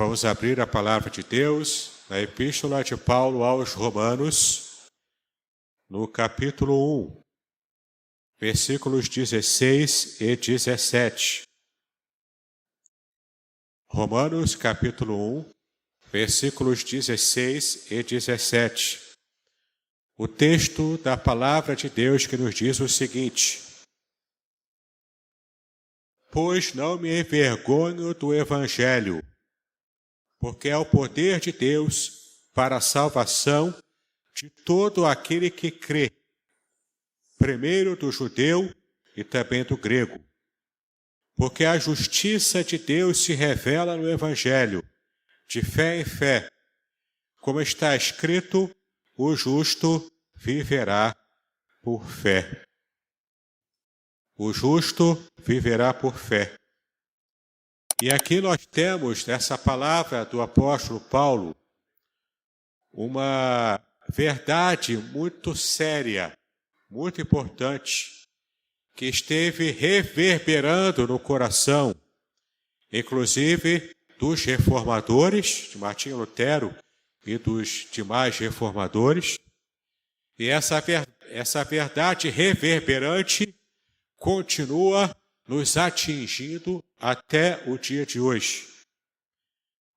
Vamos abrir a palavra de Deus na Epístola de Paulo aos Romanos, no capítulo 1, versículos 16 e 17. Romanos, capítulo 1, versículos 16 e 17. O texto da palavra de Deus que nos diz o seguinte: Pois não me envergonho do Evangelho, porque é o poder de Deus para a salvação de todo aquele que crê, primeiro do judeu e também do grego. Porque a justiça de Deus se revela no Evangelho, de fé em fé, como está escrito: o justo viverá por fé. O justo viverá por fé. E aqui nós temos, nessa palavra do apóstolo Paulo, uma verdade muito séria, muito importante, que esteve reverberando no coração, inclusive dos reformadores, de Martinho Lutero e dos demais reformadores. E essa verdade reverberante continua nos atingindo até o dia de hoje,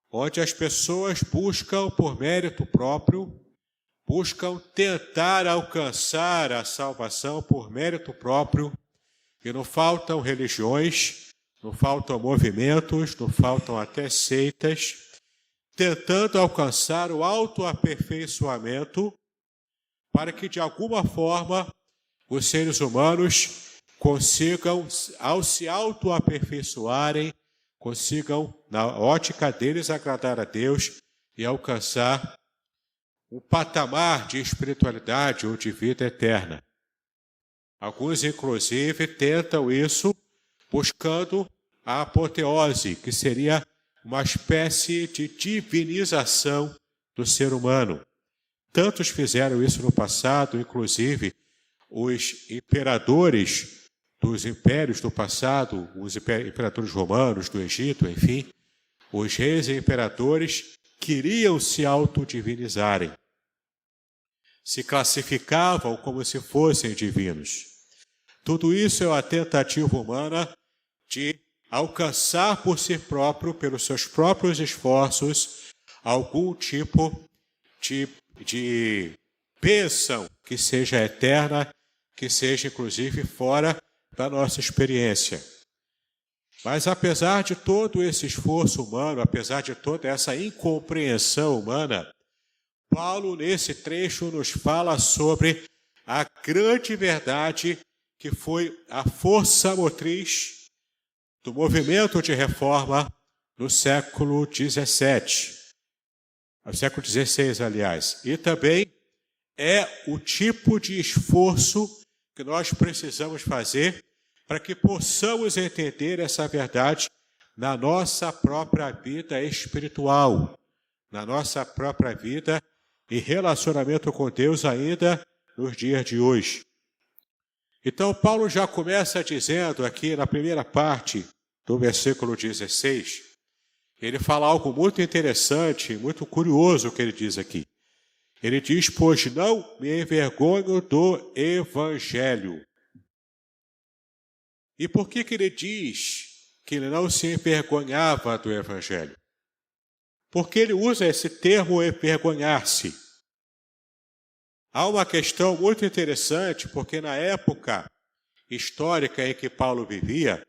onde as pessoas buscam por mérito próprio, buscam tentar alcançar a salvação por mérito próprio, e não faltam religiões, não faltam movimentos, não faltam até seitas, tentando alcançar o autoaperfeiçoamento para que, de alguma forma, os seres humanos consigam, ao se autoaperfeiçoarem, consigam, na ótica deles, agradar a Deus e alcançar um patamar de espiritualidade ou de vida eterna. Alguns, inclusive, tentam isso buscando a apoteose, que seria uma espécie de divinização do ser humano. Tantos fizeram isso no passado, inclusive os imperadores dos impérios do passado, os imperadores romanos do Egito, enfim, os reis e imperadores queriam se autodivinizarem. Se classificavam como se fossem divinos. Tudo isso é uma tentativa humana de alcançar por si próprio, pelos seus próprios esforços, algum tipo de bênção que seja eterna, que seja inclusive fora da nossa experiência. Mas apesar de todo esse esforço humano, apesar de toda essa incompreensão humana, Paulo, nesse trecho, nos fala sobre a grande verdade que foi a força motriz do movimento de reforma no século XVII. No século XVI, aliás. E também é o tipo de esforço que nós precisamos fazer para que possamos entender essa verdade na nossa própria vida espiritual, na nossa própria vida e relacionamento com Deus ainda nos dias de hoje. Então, Paulo já começa dizendo aqui na primeira parte do versículo 16, ele fala algo muito interessante, muito curioso que ele diz aqui. Ele diz: pois não me envergonho do Evangelho. E por que ele diz que ele não se envergonhava do Evangelho? Porque ele usa esse termo envergonhar-se. Há uma questão muito interessante, porque na época histórica em que Paulo vivia,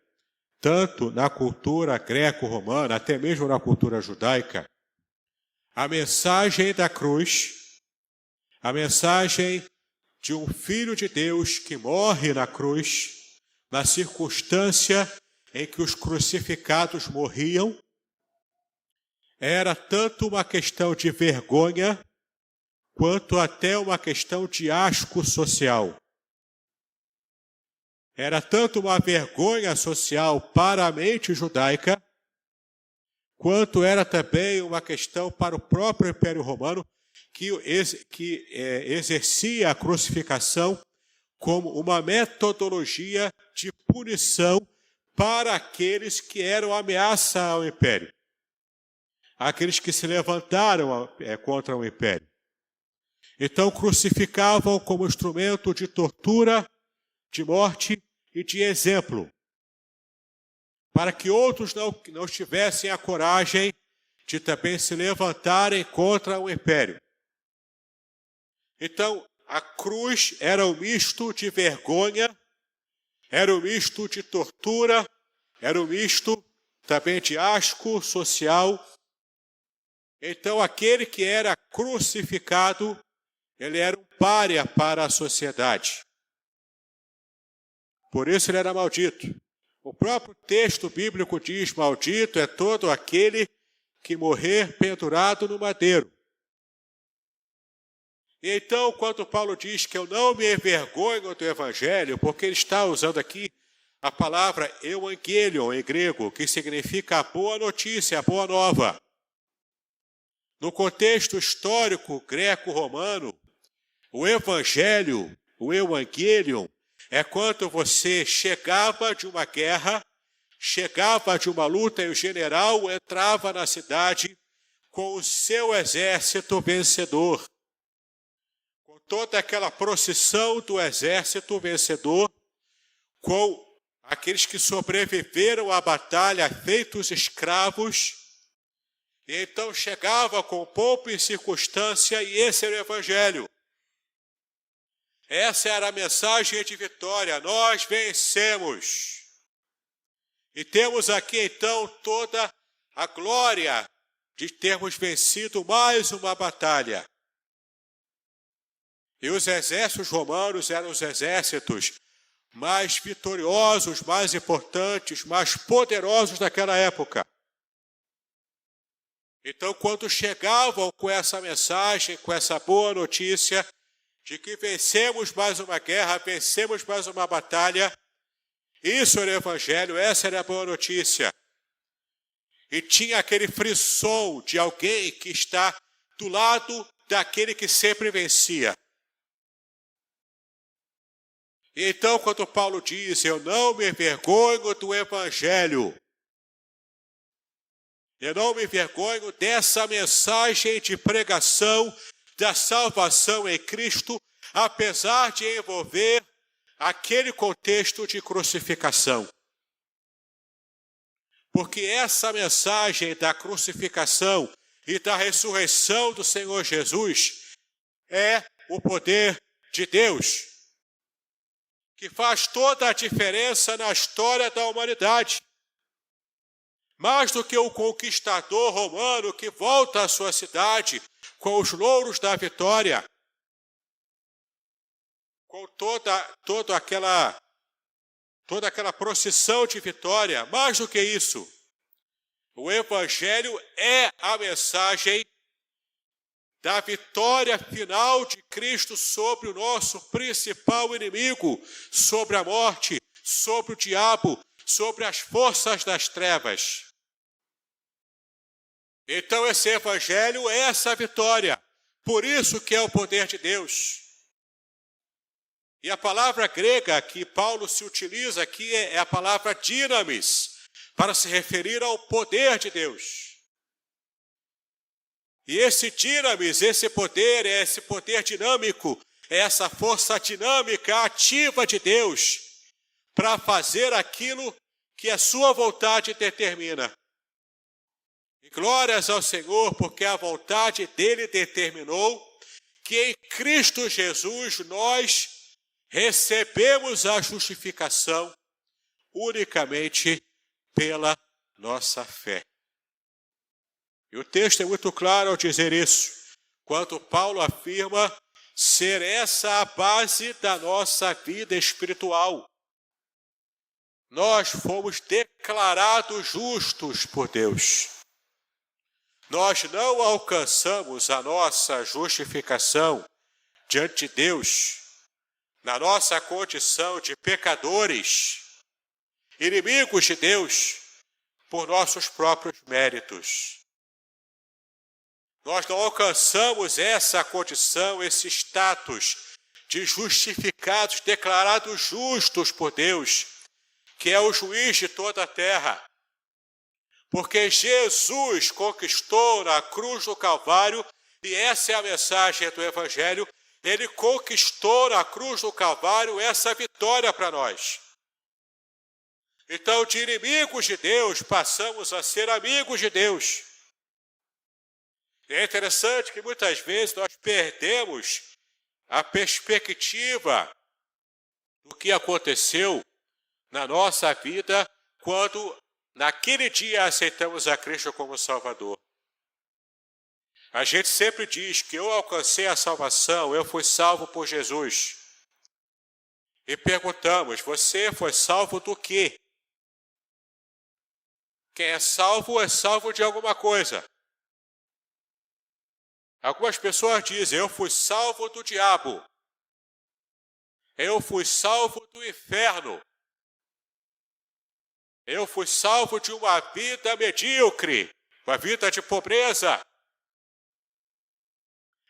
tanto na cultura greco-romana, até mesmo na cultura judaica, a mensagem da cruz, a mensagem de um Filho de Deus que morre na cruz, na circunstância em que os crucificados morriam, era tanto uma questão de vergonha, quanto até uma questão de asco social. Era tanto uma vergonha social para a mente judaica, quanto era também uma questão para o próprio Império Romano, que exercia a crucificação como uma metodologia de punição para aqueles que eram ameaça ao Império. aqueles que se levantaram contra o império. Então crucificavam como instrumento de tortura, de morte e de exemplo, para que outros não tivessem a coragem de também se levantarem contra o império. Então, a cruz era um misto de vergonha, era um misto de tortura, era um misto também de asco social. Então, aquele que era crucificado, ele era um pária para a sociedade. Por isso ele era maldito. O próprio texto bíblico diz: maldito é todo aquele que morrer pendurado no madeiro. E então, quando Paulo diz que eu não me envergonho do Evangelho, porque ele está usando aqui a palavra euangelion em grego, que significa a boa notícia, a boa nova. No contexto histórico greco-romano, o Evangelho, o euangelion, é quando você chegava de uma guerra, chegava de uma luta e o general entrava na cidade com o seu exército vencedor. Com toda aquela procissão do exército vencedor, com aqueles que sobreviveram à batalha feitos escravos, e então chegava com pompa e circunstância, e esse era o Evangelho. Essa era a mensagem de vitória: nós vencemos. E temos aqui então toda a glória de termos vencido mais uma batalha. E os exércitos romanos eram os exércitos mais vitoriosos, mais importantes, mais poderosos daquela época. Então, quando chegavam com essa mensagem, com essa boa notícia de que vencemos mais uma guerra, vencemos mais uma batalha, isso era o Evangelho, essa era a boa notícia. E tinha aquele frisson de alguém que está do lado daquele que sempre vencia. E então, quando Paulo diz: eu não me envergonho do Evangelho, eu não me envergonho dessa mensagem de pregação da salvação em Cristo, apesar de envolver aquele contexto de crucificação. Porque essa mensagem da crucificação e da ressurreição do Senhor Jesus é o poder de Deus, que faz toda a diferença na história da humanidade. Mais do que o conquistador romano que volta à sua cidade com os louros da vitória, com toda aquela procissão de vitória. Mais do que isso, o Evangelho é a mensagem da vitória final de Cristo sobre o nosso principal inimigo, sobre a morte, sobre o diabo, sobre as forças das trevas. Então esse Evangelho é essa vitória, por isso que é o poder de Deus. E a palavra grega que Paulo se utiliza aqui é a palavra dinamis, para se referir ao poder de Deus. E esse dinamis, esse poder dinâmico, é essa força dinâmica ativa de Deus para fazer aquilo que a sua vontade determina. E glórias ao Senhor, porque a vontade dele determinou que em Cristo Jesus nós recebemos a justificação unicamente pela nossa fé. E o texto é muito claro ao dizer isso, quando Paulo afirma ser essa a base da nossa vida espiritual. Nós fomos declarados justos por Deus. Nós não alcançamos a nossa justificação diante de Deus na nossa condição de pecadores, inimigos de Deus, por nossos próprios méritos. Nós não alcançamos essa condição, esse status de justificados, declarados justos por Deus, que é o juiz de toda a terra, Porque Jesus conquistou na cruz do Calvário, e essa é a mensagem do Evangelho, ele conquistou na cruz do Calvário essa vitória para nós. Então, de inimigos de Deus, passamos a ser amigos de Deus. E é interessante que muitas vezes nós perdemos a perspectiva do que aconteceu na nossa vida quando naquele dia aceitamos a Cristo como Salvador. A gente sempre diz que eu alcancei a salvação, eu fui salvo por Jesus. E perguntamos, você foi salvo do quê? Quem é salvo de alguma coisa. Algumas pessoas dizem, eu fui salvo do diabo. Eu fui salvo do inferno. Eu fui salvo de uma vida medíocre, uma vida de pobreza.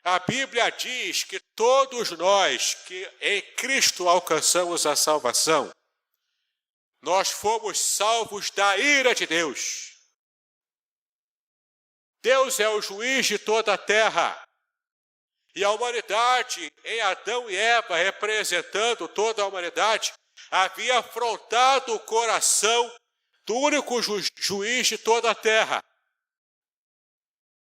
A Bíblia diz que todos nós que em Cristo alcançamos a salvação, nós fomos salvos da ira de Deus. Deus é o juiz de toda a terra. E a humanidade, em Adão e Eva, representando toda a humanidade, havia afrontado o coração do único juiz de toda a terra.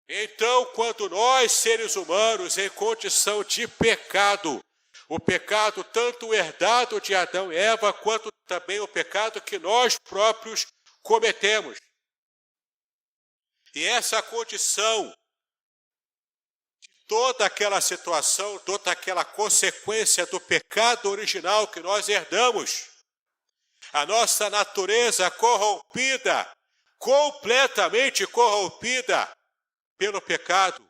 Então, quando nós, seres humanos, em condição de pecado, o pecado tanto herdado de Adão e Eva, quanto também o pecado que nós próprios cometemos. E essa condição, toda aquela situação, toda aquela consequência do pecado original que nós herdamos, a nossa natureza corrompida, completamente corrompida pelo pecado,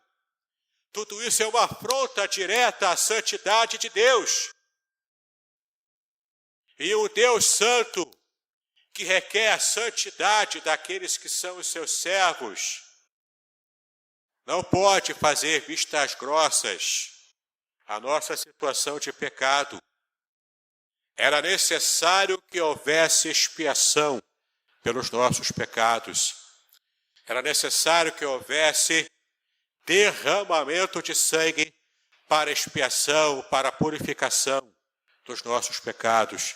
tudo isso é uma afronta direta à santidade de Deus. E o Deus Santo, que requer a santidade daqueles que são os seus servos, não pode fazer vistas grossas à nossa situação de pecado. Era necessário que houvesse expiação pelos nossos pecados. Era necessário que houvesse derramamento de sangue para expiação, para purificação dos nossos pecados.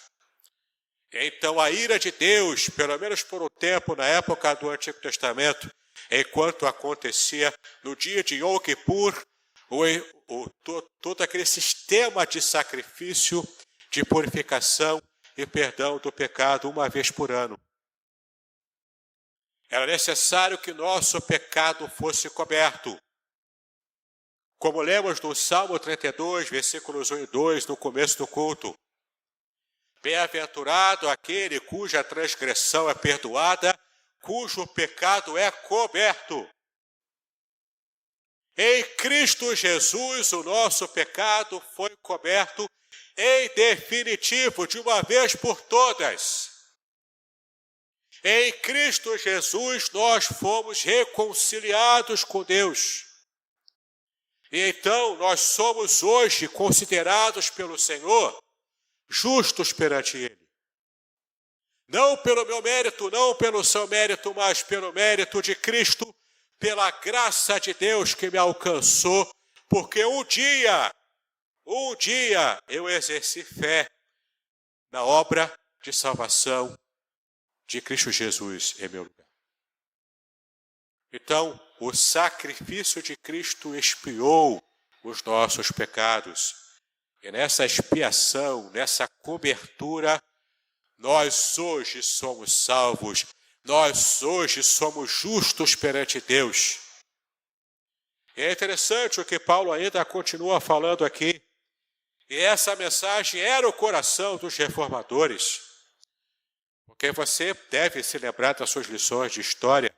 Então a ira de Deus, pelo menos por um tempo, na época do Antigo Testamento, enquanto acontecia no dia de Yom Kippur, todo aquele sistema de sacrifício, de purificação e perdão do pecado uma vez por ano. Era necessário que nosso pecado fosse coberto. Como lemos no Salmo 32, versículos 1 e 2, no começo do culto. Bem-aventurado aquele cuja transgressão é perdoada, cujo pecado é coberto. Em Cristo Jesus, o nosso pecado foi coberto em definitivo, de uma vez por todas. Em Cristo Jesus, nós fomos reconciliados com Deus. E então, nós somos hoje considerados pelo Senhor justos perante Ele. Não pelo meu mérito, não pelo seu mérito, mas pelo mérito de Cristo, pela graça de Deus que me alcançou, porque um dia eu exerci fé na obra de salvação de Cristo Jesus em meu lugar. Então, o sacrifício de Cristo expiou os nossos pecados. E nessa expiação, nessa cobertura, nós hoje somos salvos. Nós hoje somos justos perante Deus. E é interessante o que Paulo ainda continua falando aqui. E essa mensagem era o coração dos reformadores. Porque você deve se lembrar das suas lições de história.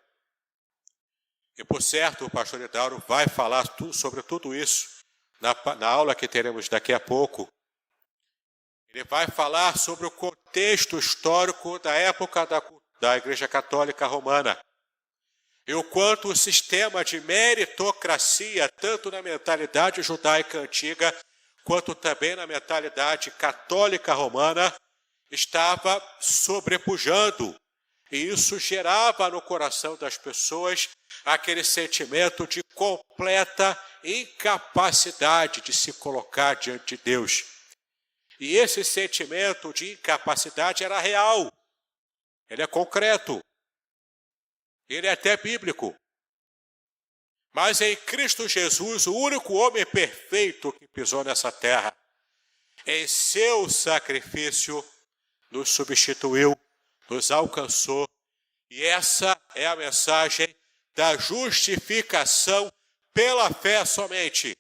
E, por certo, o pastor Edauro vai falar sobre tudo isso na aula que teremos daqui a pouco. Ele vai falar sobre o contexto histórico da época da Igreja Católica Romana. E o quanto o sistema de meritocracia, tanto na mentalidade judaica antiga, quanto também na mentalidade católica romana, estava sobrepujando E isso gerava no coração das pessoas aquele sentimento de completa incapacidade de se colocar diante de Deus. E esse sentimento de incapacidade era real, ele é concreto, ele é até bíblico. Mas em Cristo Jesus, o único homem perfeito que pisou nessa terra, em seu sacrifício, nos substituiu, nos alcançou. E essa é a mensagem da justificação pela fé somente.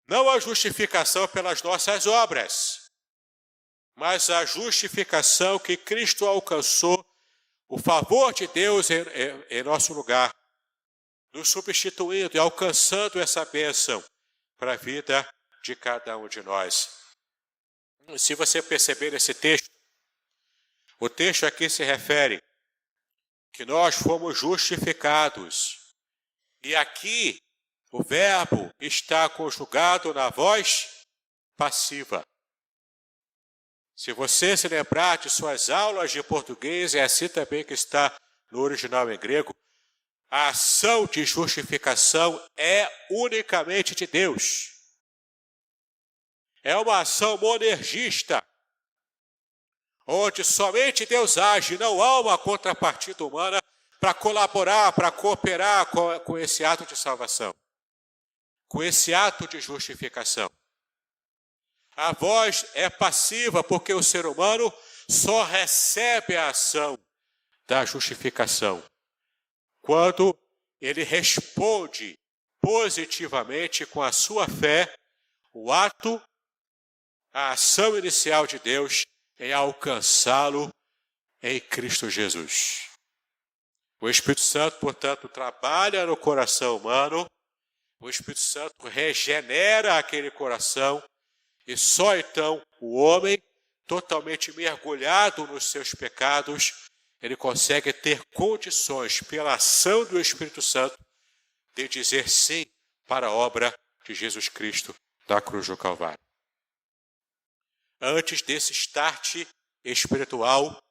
Não a justificação pelas nossas obras, mas a justificação que Cristo alcançou, o favor de Deus em nosso lugar, nos substituindo e alcançando essa bênção para a vida de cada um de nós. Se você perceber esse texto, o texto aqui se refere que nós fomos justificados. E aqui o verbo está conjugado na voz passiva. Se você se lembrar de suas aulas de português, é assim também que está no original em grego, a ação de justificação é unicamente de Deus. É uma ação monergista, onde somente Deus age, não há uma contrapartida humana para colaborar, para cooperar com esse ato de salvação, com esse ato de justificação. A voz é passiva porque o ser humano só recebe a ação da justificação quando ele responde positivamente com a sua fé o ato, a ação inicial de Deus em alcançá-lo em Cristo Jesus. O Espírito Santo, portanto, trabalha no coração humano, o Espírito Santo regenera aquele coração e só então o homem, totalmente mergulhado nos seus pecados, ele consegue ter condições, pela ação do Espírito Santo, de dizer sim para a obra de Jesus Cristo da cruz do Calvário. Antes desse start espiritual,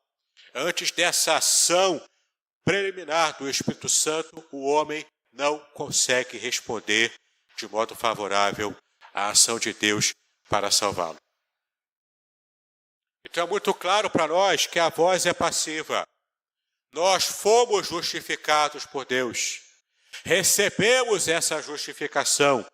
antes dessa ação preliminar do Espírito Santo, o homem não consegue responder de modo favorável à ação de Deus para salvá-lo. Então é muito claro para nós que a voz é passiva. Nós fomos justificados por Deus, recebemos essa justificação.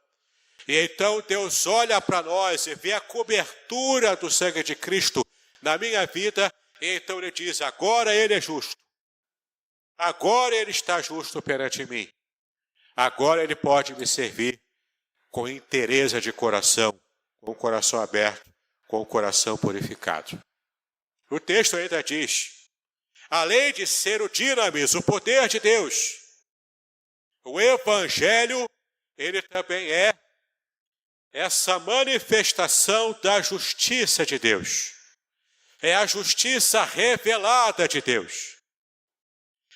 E então Deus olha para nós e vê a cobertura do sangue de Cristo na minha vida, e então Ele diz, agora Ele é justo. Agora Ele está justo perante mim. Agora Ele pode me servir com inteireza de coração, com o coração aberto, com o coração purificado. O texto ainda diz, além de ser o dinamis, o poder de Deus, o Evangelho, ele também é essa manifestação da justiça de Deus. É a justiça revelada de Deus.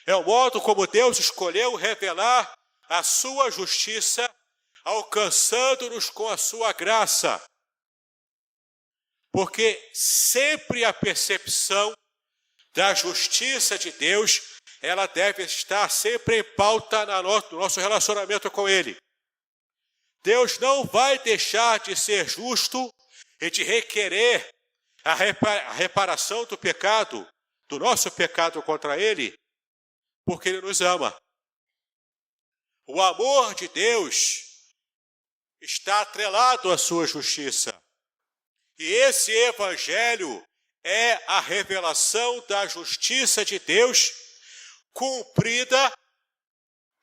É o modo como Deus escolheu revelar a sua justiça, alcançando-nos com a sua graça. Porque sempre a percepção da justiça de Deus, ela deve estar sempre em pauta no nosso relacionamento com Ele. Deus não vai deixar de ser justo e de requerer a reparação do pecado, do nosso pecado contra Ele, porque Ele nos ama. O amor de Deus está atrelado à sua justiça. E esse Evangelho é a revelação da justiça de Deus cumprida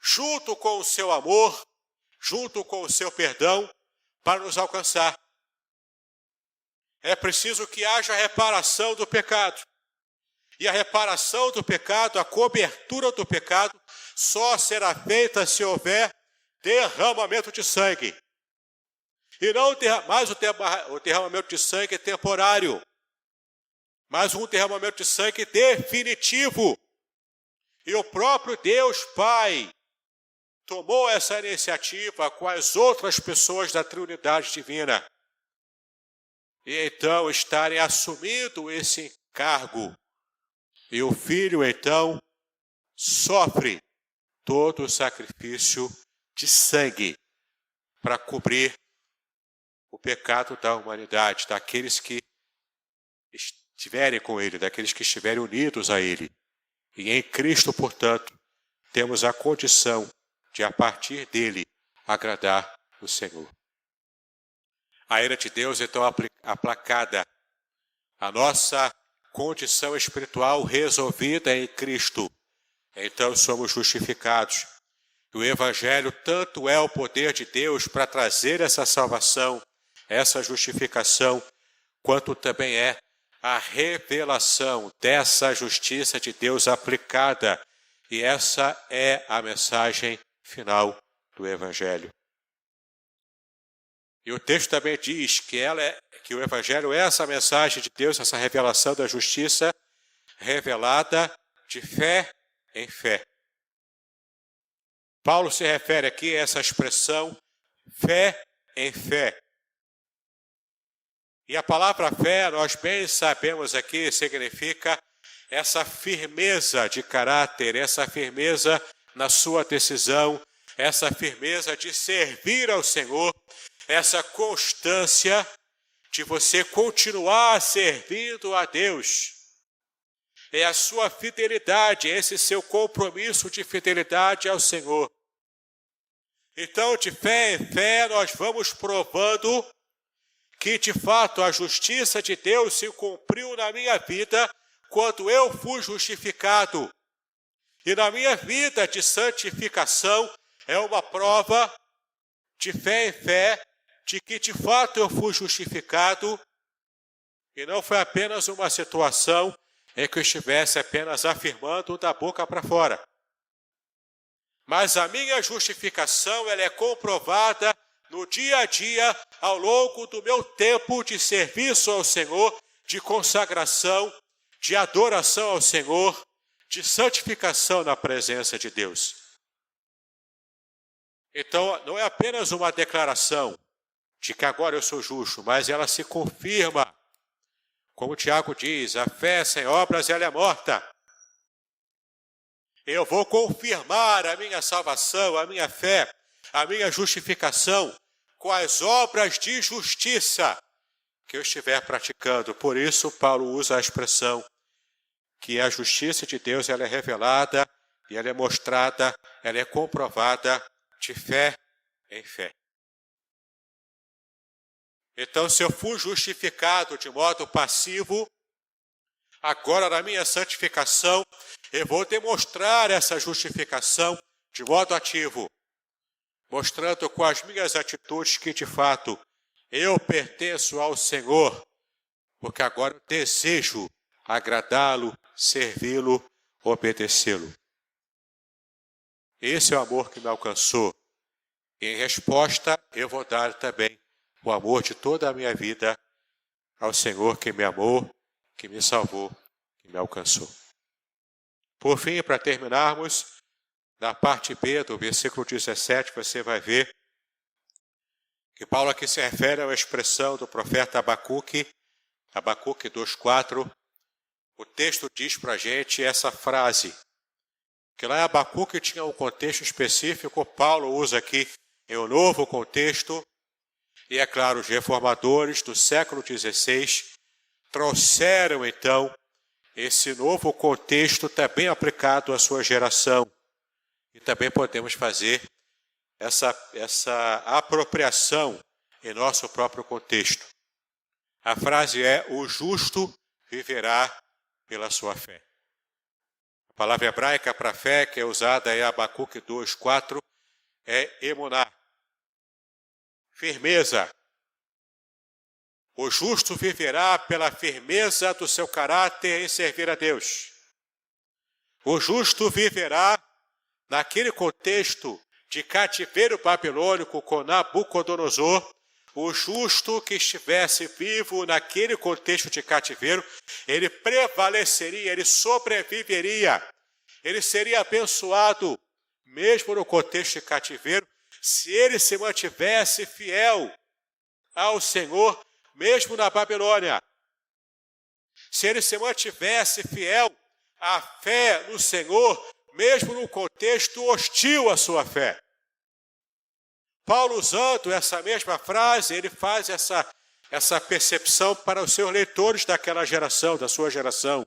junto com o seu amor, junto com o seu perdão, para nos alcançar. É preciso que haja reparação do pecado. E a reparação do pecado, a cobertura do pecado, só será feita se houver derramamento de sangue. E não mais o derramamento de sangue temporário, mas um derramamento de sangue definitivo. E o próprio Deus Pai tomou essa iniciativa com as outras pessoas da Trindade Divina. E então estarem assumindo esse encargo E o Filho, então, sofre todo o sacrifício de sangue para cobrir o pecado da humanidade, daqueles que estiverem com Ele, daqueles que estiverem unidos a Ele. E em Cristo, portanto, temos a condição de, a partir dele, agradar o Senhor. A ira de Deus, então, aplacada, a nossa condição espiritual resolvida em Cristo, então somos justificados. O Evangelho tanto é o poder de Deus para trazer essa salvação, essa justificação, quanto também é a revelação dessa justiça de Deus aplicada. E essa é a mensagem final do Evangelho. E o texto também diz que o Evangelho é essa mensagem de Deus, essa revelação da justiça revelada de fé em fé. Paulo se refere aqui a essa expressão fé em fé. E a palavra fé, nós bem sabemos aqui, significa essa firmeza de caráter, essa firmeza na sua decisão, essa firmeza de servir ao Senhor, essa constância de você continuar servindo a Deus. É a sua fidelidade, esse seu compromisso de fidelidade ao Senhor. Então, de fé em fé, nós vamos provando que, de fato, a justiça de Deus se cumpriu na minha vida quando eu fui justificado. E na minha vida de santificação é uma prova de fé em fé, de que, de fato, eu fui justificado, e não foi apenas uma situação em que eu estivesse apenas afirmando da boca para fora. Mas a minha justificação, ela é comprovada no dia a dia, ao longo do meu tempo de serviço ao Senhor, de consagração, de adoração ao Senhor, de santificação na presença de Deus. Então, não é apenas uma declaração de que agora eu sou justo, mas ela se confirma. Como Tiago diz, a fé sem obras, ela é morta. Eu vou confirmar a minha salvação, a minha fé, a minha justificação com as obras de justiça que eu estiver praticando. Por isso, Paulo usa a expressão que a justiça de Deus, ela é revelada e ela é mostrada, ela é comprovada de fé em fé. Então, se eu fui justificado de modo passivo, agora na minha santificação, eu vou demonstrar essa justificação de modo ativo, mostrando com as minhas atitudes que, de fato, eu pertenço ao Senhor, porque agora eu desejo agradá-lo, servi-lo, obedecê-lo. Esse é o amor que me alcançou. E, em resposta, eu vou dar também o amor de toda a minha vida ao Senhor que me amou, que me salvou, que me alcançou. Por fim, para terminarmos, na parte B do versículo 17, você vai ver que Paulo aqui se refere a uma expressão do profeta Abacuque, Abacuque 2,4. O texto diz para a gente essa frase, que lá em Abacuque tinha um contexto específico, Paulo usa aqui em um novo contexto, e é claro, os reformadores do século XVI trouxeram então esse novo contexto também aplicado à sua geração. E também podemos fazer essa apropriação em nosso próprio contexto. A frase é: o justo viverá pela sua fé. A palavra hebraica para fé, que é usada em Abacuque 2,4, é emuná, firmeza. O justo viverá pela firmeza do seu caráter em servir a Deus. O justo viverá naquele contexto de cativeiro babilônico com Nabucodonosor. O justo que estivesse vivo naquele contexto de cativeiro, ele prevaleceria, ele sobreviveria, ele seria abençoado, mesmo no contexto de cativeiro, se ele se mantivesse fiel ao Senhor, mesmo na Babilônia. Se ele se mantivesse fiel a fé no Senhor, mesmo no contexto hostil à sua fé. Paulo, usando essa mesma frase, ele faz essa percepção para os seus leitores daquela geração, da sua geração.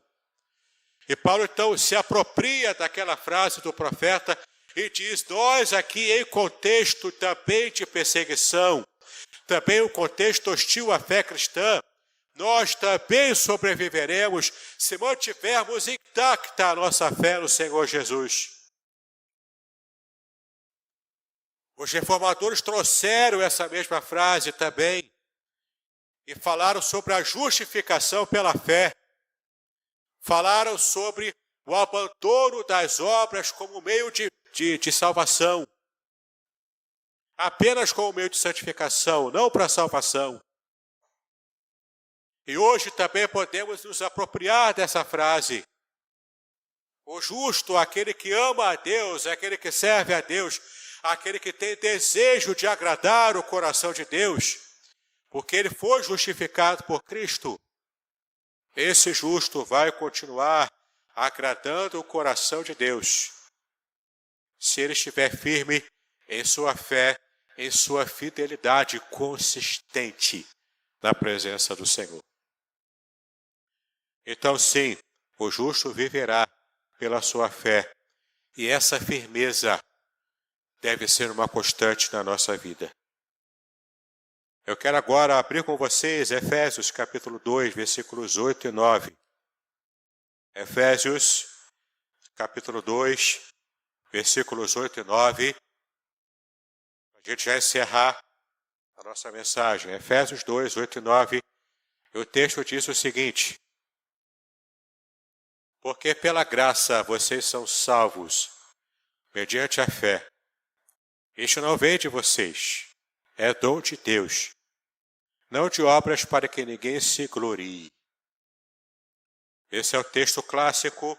E Paulo, então, se apropria daquela frase do profeta e diz: nós aqui em contexto também de perseguição, também um contexto hostil à fé cristã, nós também sobreviveremos se mantivermos intacta a nossa fé no Senhor Jesus. Os reformadores trouxeram essa mesma frase também e falaram sobre a justificação pela fé. Falaram sobre o abandono das obras como meio de salvação. Apenas como meio de santificação, não para salvação. E hoje também podemos nos apropriar dessa frase. O justo, aquele que ama a Deus, aquele que serve a Deus, aquele que tem desejo de agradar o coração de Deus, porque ele foi justificado por Cristo. Esse justo vai continuar agradando o coração de Deus, se ele estiver firme em sua fé, em sua fidelidade consistente na presença do Senhor. Então, sim, o justo viverá pela sua fé, e essa firmeza deve ser uma constante na nossa vida. Eu quero agora abrir com vocês Efésios capítulo 2, versículos 8 e 9. Efésios capítulo 2, versículos 8 e 9. A gente já encerrar a nossa mensagem. Efésios 2, 8 e 9. E o texto diz o seguinte: porque pela graça vocês são salvos, mediante a fé. Isto não vem de vocês, é dom de Deus, não de obras para que ninguém se glorie. Esse é o texto clássico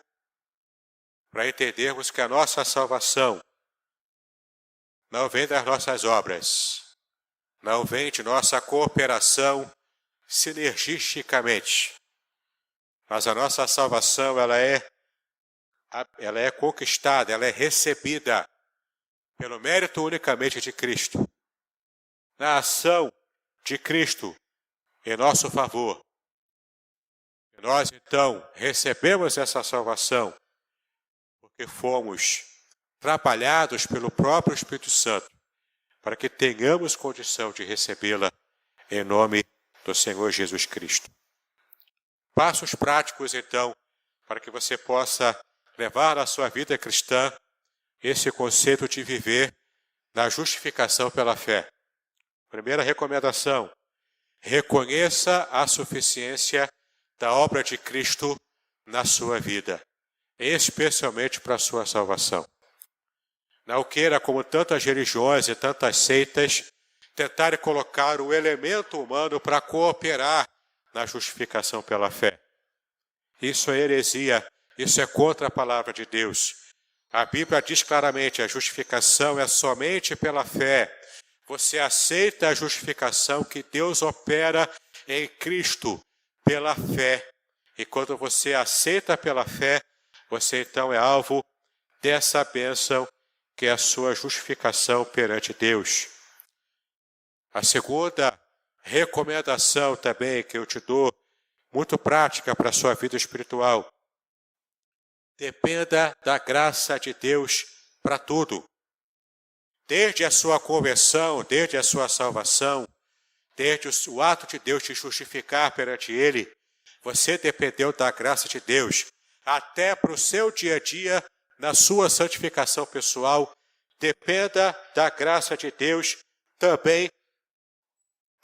para entendermos que a nossa salvação não vem das nossas obras, não vem de nossa cooperação sinergisticamente, mas a nossa salvação ela é conquistada, ela é recebida pelo mérito unicamente de Cristo, na ação de Cristo em nosso favor. E nós, então, recebemos essa salvação porque fomos trabalhados pelo próprio Espírito Santo para que tenhamos condição de recebê-la em nome do Senhor Jesus Cristo. Passos práticos, então, para que você possa levar na sua vida cristã esse conceito de viver na justificação pela fé. Primeira recomendação: reconheça a suficiência da obra de Cristo na sua vida, especialmente para a sua salvação. Não queira, como tantas religiões e tantas seitas, tentarem colocar o elemento humano para cooperar na justificação pela fé. Isso é heresia, isso é contra a palavra de Deus. A Bíblia diz claramente: a justificação é somente pela fé. Você aceita a justificação que Deus opera em Cristo pela fé. E quando você aceita pela fé, você então é alvo dessa bênção que é a sua justificação perante Deus. A segunda recomendação também que eu te dou, muito prática para a sua vida espiritual: dependa da graça de Deus para tudo. Desde a sua conversão, desde a sua salvação, desde o ato de Deus te justificar perante Ele, você dependeu da graça de Deus. Até para o seu dia a dia, na sua santificação pessoal, dependa da graça de Deus também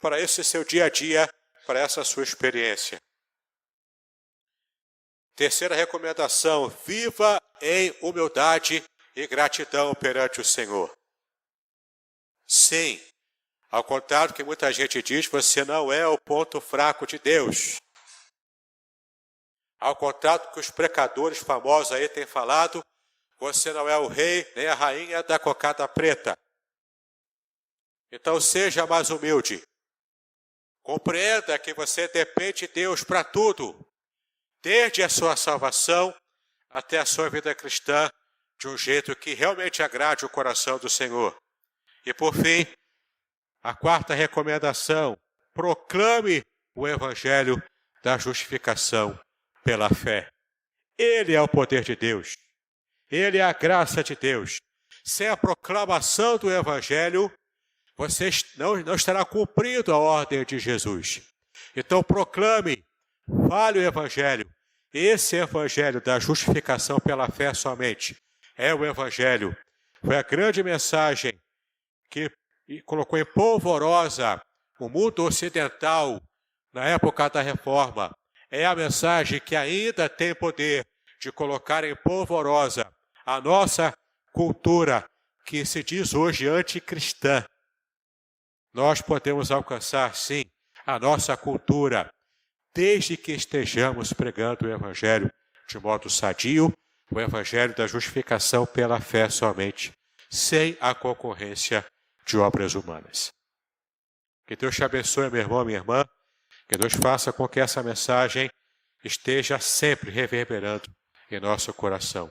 para esse seu dia a dia, para essa sua experiência. Terceira recomendação: viva em humildade e gratidão perante o Senhor. Sim, ao contrário do que muita gente diz, você não é o ponto fraco de Deus. Ao contrário do que os precadores famosos aí têm falado, você não é o rei nem a rainha da cocada preta. Então seja mais humilde. Compreenda que você depende de Deus para tudo, desde a sua salvação até a sua vida cristã de um jeito que realmente agrade o coração do Senhor. E por fim, a quarta recomendação: proclame o Evangelho da justificação pela fé. Ele é o poder de Deus. Ele é a graça de Deus. Sem a proclamação do Evangelho, você não estará cumprindo a ordem de Jesus. Então proclame, fale o Evangelho. Esse Evangelho da justificação pela fé somente é o Evangelho. Foi a grande mensagem que colocou em polvorosa o mundo ocidental na época da Reforma. É a mensagem que ainda tem poder de colocar em polvorosa a nossa cultura, que se diz hoje anticristã. Nós podemos alcançar, sim, a nossa cultura, desde que estejamos pregando o Evangelho de modo sadio, o Evangelho da justificação pela fé somente, sem a concorrência de obras humanas. Que Deus te abençoe, meu irmão, minha irmã. Que Deus faça com que essa mensagem esteja sempre reverberando em nosso coração.